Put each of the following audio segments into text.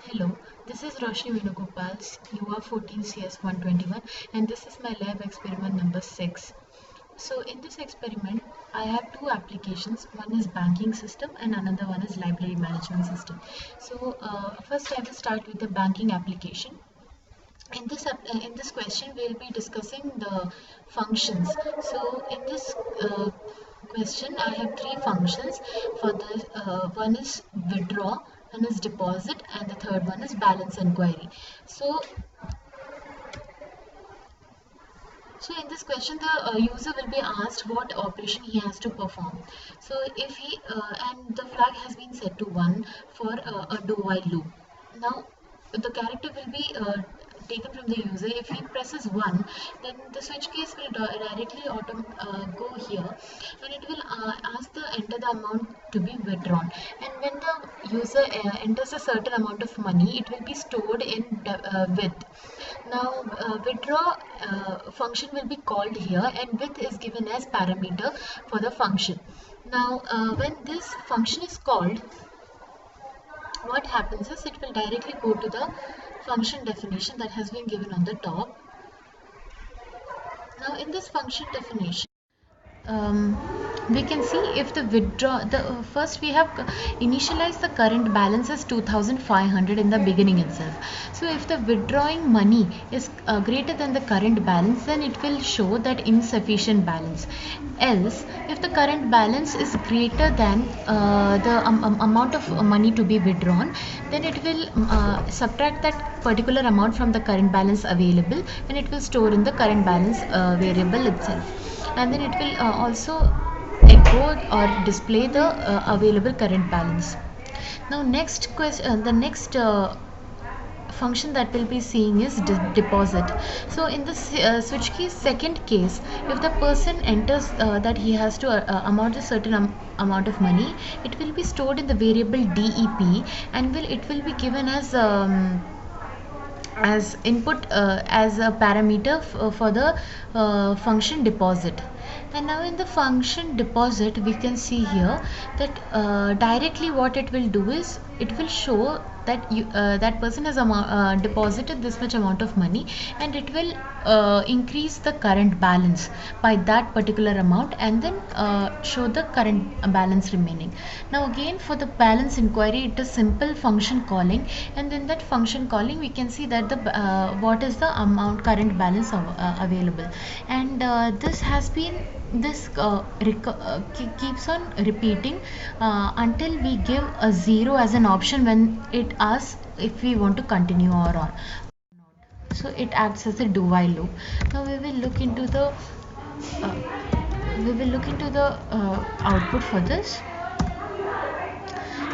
Hello, this is Roshni Venugopal's UR14 CS121 and this is my lab experiment number 6. So in this experiment, I have two applications. One is banking system and another one is library management system. So first I will start with the banking application. In this question, we'll be discussing the functions. So in this question, I have three functions. For the one is withdraw, one is deposit, and the third one is balance inquiry. So in this question, the user will be asked what operation he has to perform. So if he and the flag has been set to 1 for a do while loop. Now the character will be taken from the user. If he presses 1, then the switch case will directly go here, and it will ask the enter the amount to be withdrawn. And when the user enters a certain amount of money, it will be stored in width. Now withdraw function will be called here, and width is given as parameter for the function. Now when this function is called, what happens is it will directly go to the function definition that has been given on the top. Now in this function definition, we can see if the withdraw first we have initialized the current balance as 2500 in the beginning itself. So if the withdrawing money is greater than the current balance, then it will show that insufficient balance. Else, if the current balance is greater than the amount of money to be withdrawn, then it will subtract that particular amount from the current balance available, and it will store in the current balance variable itself, and then it will also echo or display the available current balance. Now next question, the next function that we'll be seeing is deposit. So in this switch key second case, if the person enters that he has to amount a certain amount of money, it will be stored in the variable DEP, and it will be given as input as a parameter for the function deposit. And now in the function deposit, we can see here that directly what it will do is it will show that that person has deposited this much amount of money, and it will increase the current balance by that particular amount, and then show the current balance remaining. Now again, for the balance inquiry, it is simple function calling, and in that function calling we can see that the what is the amount current balance available, and this keeps on repeating until we give a 0 as an option when it asks if we want to continue or on. So it acts as a do while loop. Now we will look into the output for this.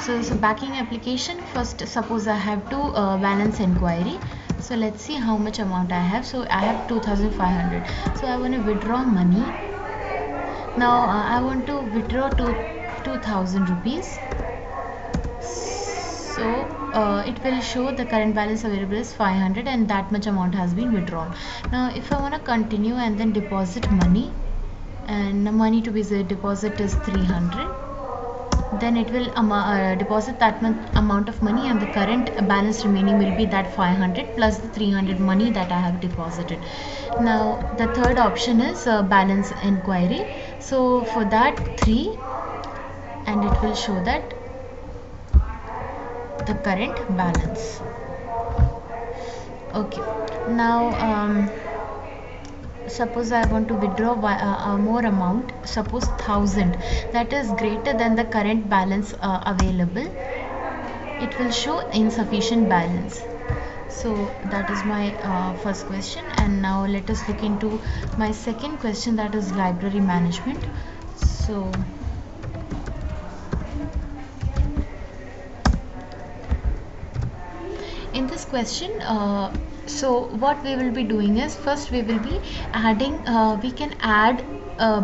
So it's a backing application. First, suppose I have to balance inquiry. So let's see how much amount I have. So I have 2500. So I want to withdraw money. Now I want to withdraw to 2000 rupees. So it will show the current balance available is 500, and that much amount has been withdrawn. Now if I want to continue and then deposit money, and the money to be deposit is 300, then it will deposit that amount of money, and the current balance remaining will be that 500 plus the 300 money that I have deposited. Now the third option is balance inquiry. So for that 3, and it will show that the current balance. Okay, now suppose I want to withdraw more amount, suppose 1000, that is greater than the current balance available. It will show insufficient balance. So that is my first question, and now let us look into my second question, that is library management. So in this question, so what we will be doing is, first we will be adding we can add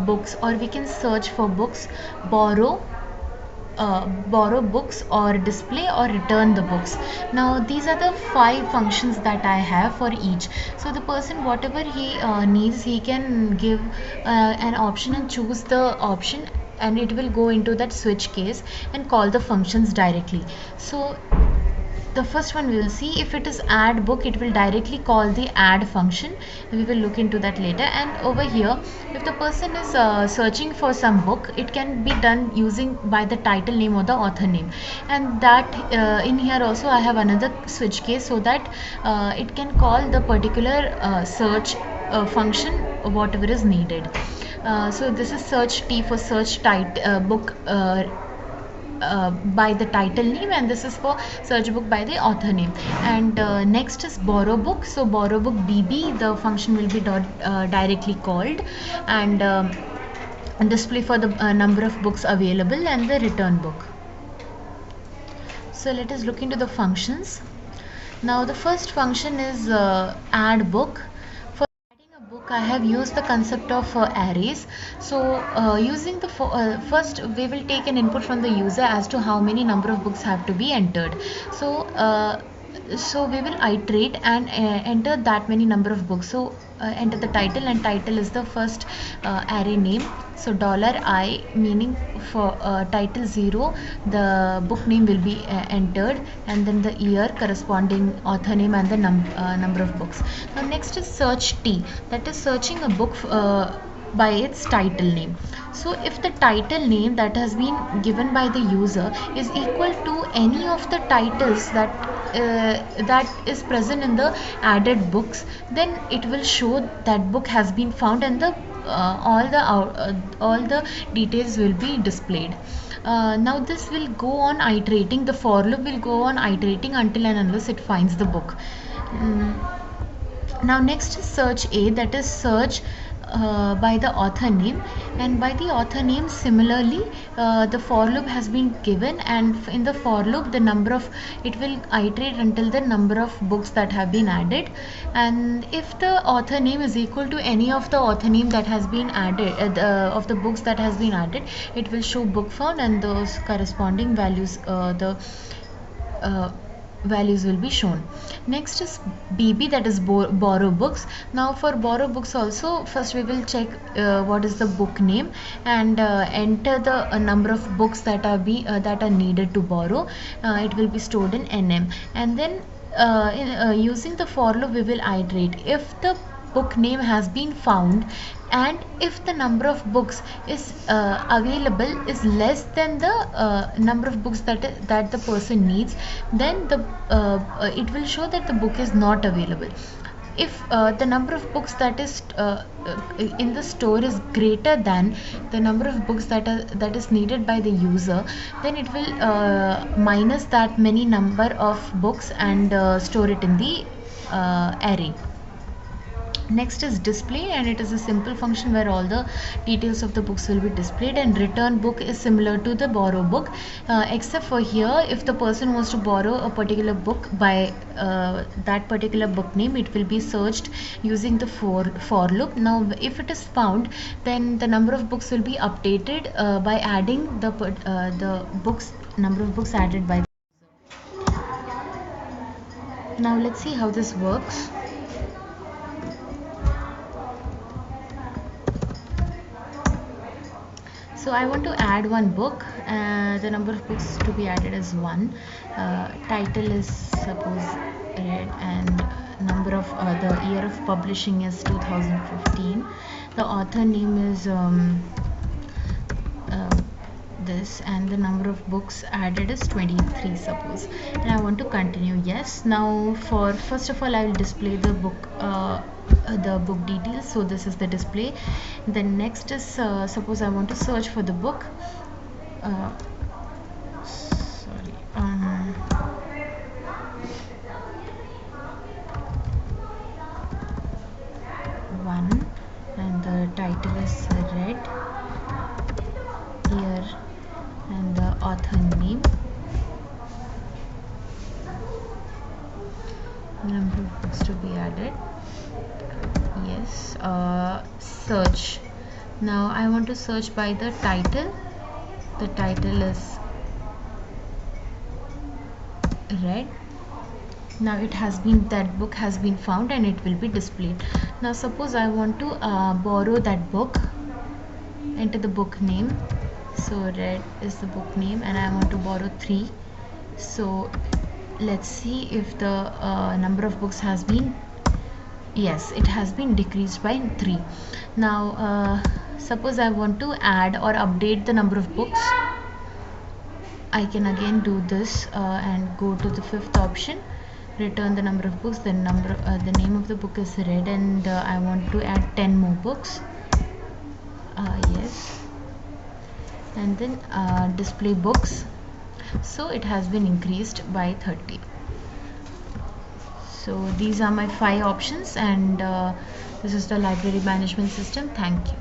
books, or we can search for books, borrow books, or display or return the books. Now these are the 5 functions that I have for each. So the person, whatever he needs, he can give an option and choose the option, and it will go into that switch case and call the functions directly. So the first one we will see. If it is add book, it will directly call the add function. We will look into that later. And over here, if the person is searching for some book, it can be done using by the title name or the author name. And that in here also I have another switch case, so that it can call the particular search function whatever is needed. So this is search T for search book by the title name, and this is for search book by the author name. And next is borrow book. So borrow book BB, the function will be directly called, and display for the number of books available and the return book. So let us look into the functions. Now the first function is add book. I have used the concept of arrays. So using the first, we will take an input from the user as to how many number of books have to be entered. So we will iterate and enter that many number of books. So enter the title, and title is the first array name. So $I, meaning for title 0, the book name will be entered, and then the year, corresponding author name, and the number of books. Now next is search T, that is searching a book by its title name. So if the title name that has been given by the user is equal to any of the titles that is present in the added books, then it will show that book has been found, and the all the details will be displayed. Now this will go on iterating. The for loop will go on iterating until and unless it finds the book. Now next is search A, that is search by the author name, and by the author name similarly the for loop has been given, and in the for loop the number of, it will iterate until the number of books that have been added. And if the author name is equal to any of the author name that has been added of the books that has been added, it will show book found, and those corresponding values values will be shown. Next is BB, that is borrow books. Now for borrow books also, first we will check what is the book name, and enter the number of books that are needed to borrow. It will be stored in NM, and then using the for loop we will iterate. If the book name has been found, and if the number of books is available is less than the number of books that the person needs, then it will show that the book is not available. If the number of books that is in the store is greater than the number of books that is needed by the user, then it will minus that many number of books and store it in the array. Next is display, and it is a simple function where all the details of the books will be displayed. And return book is similar to the borrow book, except for here, if the person wants to borrow a particular book by that particular book name, it will be searched using the for loop. Now if it is found, then the number of books will be updated by adding the number of books added by the user. Now let's see how this works. So I want to add one book. The number of books to be added is 1. Title is suppose red, and number of the year of publishing is 2015. The author name is this, and the number of books added is 23 suppose, and I want to continue. Yes. Now for first of all I will display the book details. So this is the display. Then next is suppose I want to search for the book. One, and the title is red, year, and the author name, number of books to be added. Yes. Search. Now I want to search by the title. The title is red. Now that book has been found, and it will be displayed. Now suppose I want to borrow that book. Enter the book name. So red is the book name, and I want to borrow 3. So let's see if the number of books has been, yes, it has been decreased by 3. Now suppose I want to add or update the number of books. I can again do this and go to the fifth option, return the number of books. The name of the book is red, and I want to add 10 more books. Yes, and then display books. So it has been increased by 30. So these are my 5 options, and this is the library management system. Thank you.